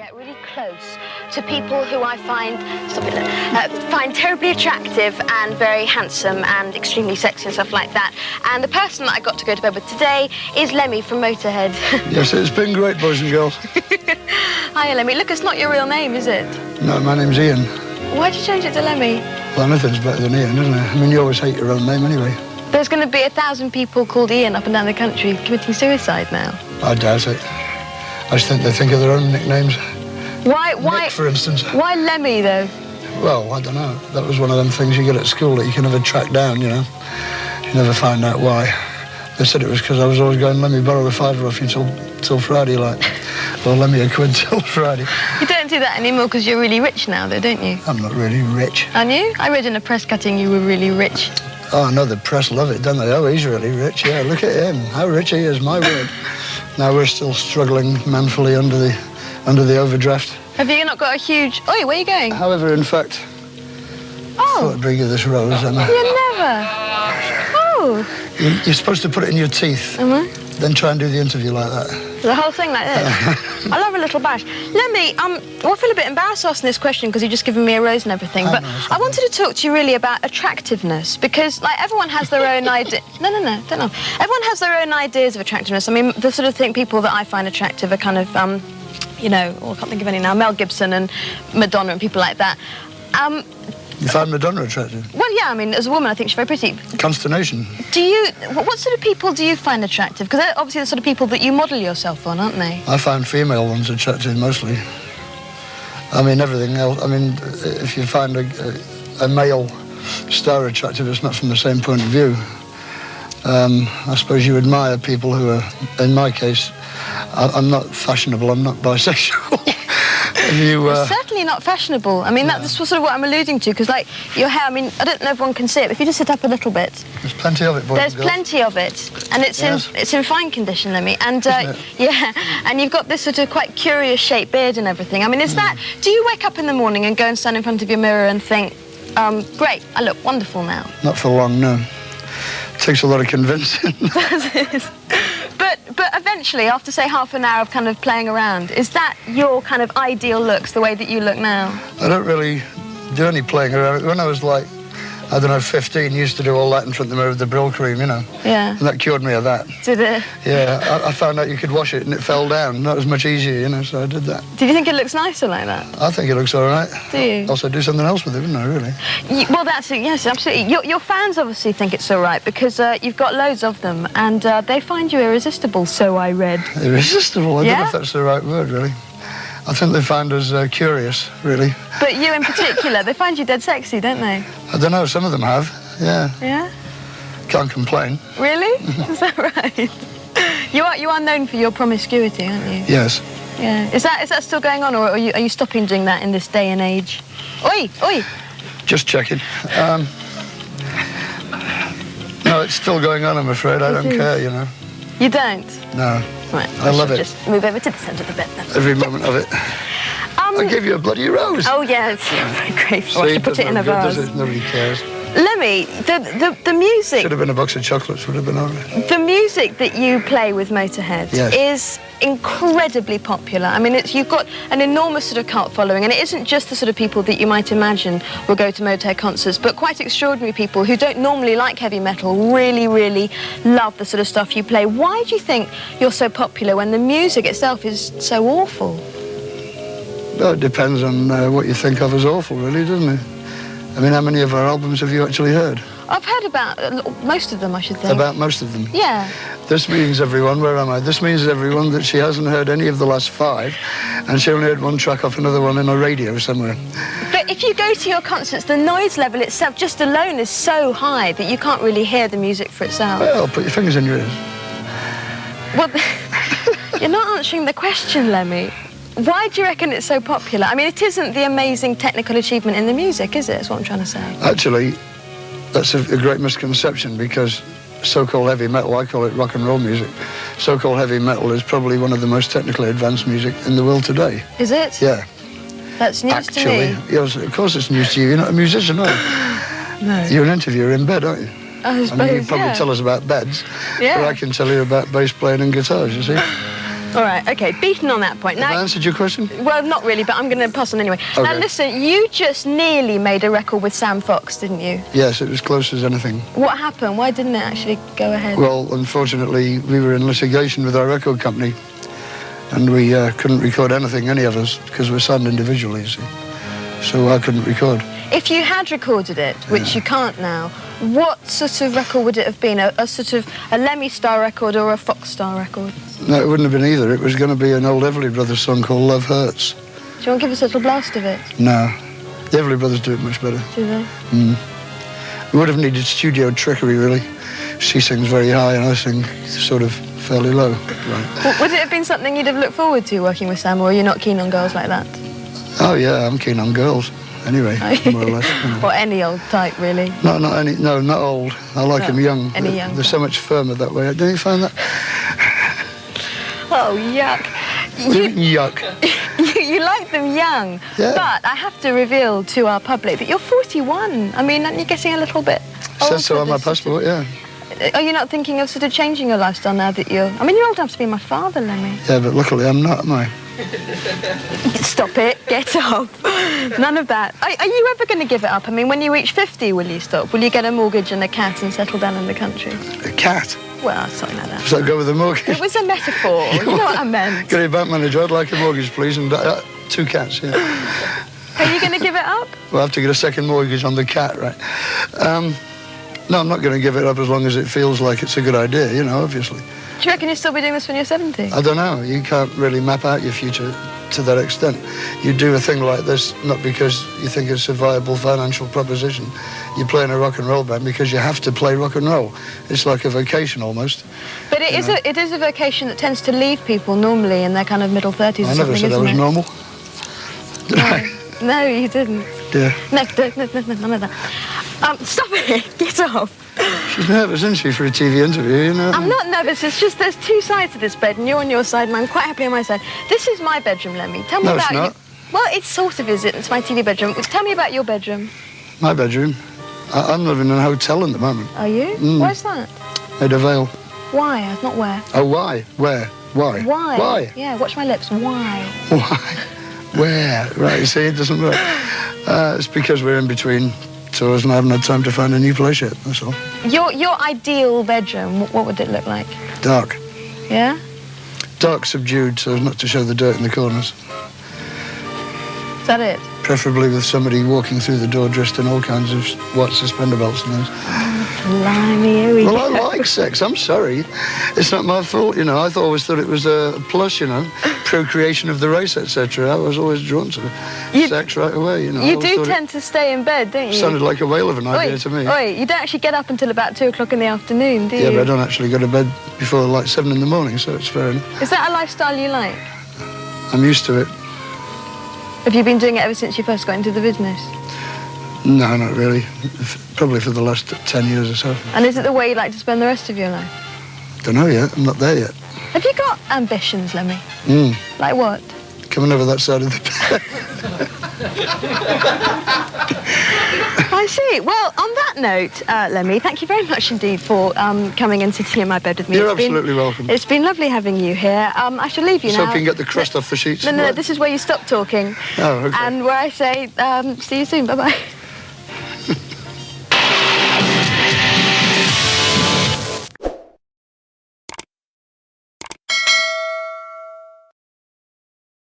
get really close to people who I find terribly attractive and very handsome and extremely sexy and stuff like that. And the person that I got to go to bed with today is Lemmy from Motorhead. Yes, it's been great, boys and girls. Hiya, Lemmy. Look, it's not your real name, is it? No, my name's Ian. Why'd you change it to Lemmy? Well, anything's better than Ian, isn't it? I mean, you always hate your own name anyway. There's going to be 1,000 people called Ian up and down the country committing suicide now. I doubt it. I just think they think of their own nicknames. Why? Nick, for instance. Why Lemmy, though? Well, I don't know. That was one of them things you get at school that you can never track down, you know. You never find out why. They said it was because I was always going, let me borrow a fiver off you till Friday, like. Or let me a quid till Friday. You don't do that anymore because you're really rich now, though, don't you? I'm not really rich. Aren't you? I read in a press cutting you were really rich. Oh, no, the press love it, don't they? Oh, he's really rich, yeah. Look at him. How rich he is, my word. Now we're still struggling manfully under the overdraft. Have you not got a huge... Oi, where are you going? However, in fact, I thought I'd bring you this rose, Emma. You never. Oh. You're supposed to put it in your teeth. Am I? Then try and do the interview like that. The whole thing like this? I love a little bash. Lemmy, I feel a bit embarrassed asking this question because you've just given me a rose and everything, but I wanted to talk to you really about attractiveness because, like, everyone has their own idea. No, don't know. Everyone has their own ideas of attractiveness. I mean, the sort of people that I find attractive are kind of, you know, I can't think of any now, Mel Gibson and Madonna and people like that. You find Madonna attractive? Well, yeah, I mean, as a woman, I think she's very pretty. Consternation. What sort of people do you find attractive? Because they're obviously the sort of people that you model yourself on, aren't they? I find female ones attractive, mostly. I mean, everything else. I mean, if you find a male star attractive, it's not from the same point of view. I suppose you admire people who are, in my case, I'm not fashionable, I'm not bisexual. It's certainly not fashionable. I mean, that's sort of what I'm alluding to, because, like, your hair, I mean, I don't know if everyone can see it, but if you just sit up a little bit... There's plenty of it, boys. There's plenty of it, and it's in fine condition, Lemmy. And, yeah, and you've got this sort of quite curious-shaped beard and everything. I mean, is that... Do you wake up in the morning and go and stand in front of your mirror and think, great, I look wonderful now? Not for long, no. It takes a lot of convincing. But eventually, after, say, half an hour of kind of playing around, is that your kind of ideal looks, the way that you look now? I don't really do any playing around. When I was, like, I don't know, 15, used to do all that in front of the mirror with the Brill cream, you know. Yeah. And that cured me of that. Did it? Yeah, I found out you could wash it and it fell down. That was much easier, you know, so I did that. Did you think it looks nicer like that? I think it looks all right. Do you? Also do something else with it, wouldn't I, really? Well, that's it, yes, absolutely. Your fans obviously think it's all right because you've got loads of them and they find you irresistible, so I read. Irresistible? I don't know if that's the right word, really. I think they find us curious, really. But you in particular, they find you dead sexy, don't they? I don't know, some of them have, yeah. Yeah? Can't complain. Really? Is that right? You are known for your promiscuity, aren't you? Yes. Yeah. Is that still going on, or are you stopping doing that in this day and age? Oi! Just checking. No, it's still going on, I'm afraid. I don't care, you know. You don't? No. Right. I love it. Just move over to the centre of the bed then. Every moment of it. I gave you a bloody rose. Oh, yes. Very grateful. I should put it in a vase. Nobody cares. Lemmy, the music... Should have been a box of chocolates, would have been all right. The music that you play with Motorhead is incredibly popular. I mean, you've got an enormous sort of cult following, and it isn't just the sort of people that you might imagine will go to Motorhead concerts, but quite extraordinary people who don't normally like heavy metal really, really love the sort of stuff you play. Why do you think you're so popular when the music itself is so awful? Well, it depends on what you think of as awful, really, doesn't it? I mean, how many of our albums have you actually heard? I've heard about most of them, I should think. About most of them? Yeah. This means, everyone, where am I? This means, everyone, that she hasn't heard any of the last 5, and she only heard one track off another one in a radio somewhere. But if you go to your concerts, the noise level itself, just alone, is so high that you can't really hear the music for itself. Well, put your fingers in your ears. Well, you're not answering the question, Lemmy. Why do you reckon it's so popular? I mean, it isn't the amazing technical achievement in the music, is it? That's what I'm trying to say. Actually, that's a great misconception because so-called heavy metal, I call it rock and roll music, so-called heavy metal is probably one of the most technically advanced music in the world today. Is it? Yeah. That's news to me. Yes, of course it's news to you. You're not a musician, are you? No. You're an interviewer in bed, aren't you? I suppose, I mean, you probably tell us about beds, but I can tell you about bass playing and guitars, you see. All right, okay, beaten on that point. Have Now, I answered your question? well, not really, but I'm going to pass on anyway. Okay. Now, listen, you just nearly made a record with Sam Fox, didn't you? Yes, it was close as anything. What happened? Why didn't it actually go ahead? Well, unfortunately, we were in litigation with our record company, and we couldn't record anything, any of us, because we're signed individually, you see. So I couldn't record. If you had recorded it, which you can't now, what sort of record would it have been? A sort of a Lemmy-style record or a Fox-style record? No, it wouldn't have been either. It was going to be an old Everly Brothers song called Love Hurts. Do you want to give us a little blast of it? No. The Everly Brothers do it much better. Do they? We would have needed studio trickery, really. She sings very high and I sing sort of fairly low. Right. Well, would it have been something you'd have looked forward to working with Sam, or are you not keen on girls like that? Oh, yeah, I'm keen on girls. Anyway, more or less. You know. Or any old type, really? No, not any. No, not old. I like them young. Any young. They're so much firmer that way. Don't you find that? Oh, yuck. Yuck. You like them young. Yeah. But I have to reveal to our public that you're 41. I mean, aren't you getting a little bit older? Says so on my passport, yeah. Are you not thinking of sort of changing your lifestyle now that you're... I mean, you're old enough to be my father, Lemmy. Yeah, but luckily I'm not, am I? Stop it. Get off. None of that. Are you ever going to give it up? I mean, when you reach 50, will you stop? Will you get a mortgage and a cat and settle down in the country? A cat? Well, something like that. Does that go with a mortgage? It was a metaphor. You know what I meant. Get a bank manager, I'd like a mortgage, please, and 2 cats, yeah. Are you going to give it up? We'll have to get a second mortgage on the cat, right? No, I'm not going to give it up as long as it feels like it's a good idea, you know, obviously. Do you reckon you'll still be doing this when you're 70? I don't know. You can't really map out your future to that extent. You do a thing like this not because you think it's a viable financial proposition. You play in a rock and roll band because you have to play rock and roll. It's like a vocation almost. But it is a vocation that tends to leave people normally in their kind of middle 30s or something, I never said I was normal. Did I? No, you didn't. Yeah. No, none of that. Stop it. Get off. She's nervous, isn't she, for a TV interview, you know? I'm not nervous. It's just there's 2 sides to this bed, and you're on your side, and I'm quite happy on my side. This is my bedroom, Lemmy. Tell me No, about it's not. you. Well, it sort of is. It's my TV bedroom. Tell me about your bedroom. My bedroom? I'm living in a hotel at the moment. Are you? Where's that? Maida Vale. Why? Not where. Oh, why? Where? Why? Why? Why? Yeah, watch my lips. Why? Why? Where? Right, you see, it doesn't work. It's because we're in between tours and I haven't had time to find a new place yet, that's all. Your ideal bedroom, what would it look like? Dark. Yeah? Dark, subdued, so as not to show the dirt in the corners. Is that it? Preferably with somebody walking through the door dressed in all kinds of white suspender belts and things. Blimey, here we Well, go. I like sex, I'm sorry. It's not my fault, you know. I always thought it was a plus, you know, procreation of the race, etc. I was always drawn to sex right away, you know. You do tend to stay in bed, don't you? Sounded like a whale of an idea to me. Oi, you don't actually get up until about 2 o'clock in the afternoon, do you? Yeah, but I don't actually go to bed before like 7 in the morning, so it's fair enough. Is that a lifestyle you like? I'm used to it. Have you been doing it ever since you first got into the business? No, not really. Probably for the last 10 years or so. And is it the way you like to spend the rest of your life? Don't know yet. I'm not there yet. Have you got ambitions, Lemmy? Like what? Coming over that side of the bed. I see. Well, on that note, Lemmy, thank you very much indeed for coming and sitting in my bed with me. You're absolutely welcome. It's been lovely having you here. I shall leave you So now. hope you can get the crust off the sheets. No, this is where you stop talking. Oh, okay. And where I say, see you soon. Bye-bye.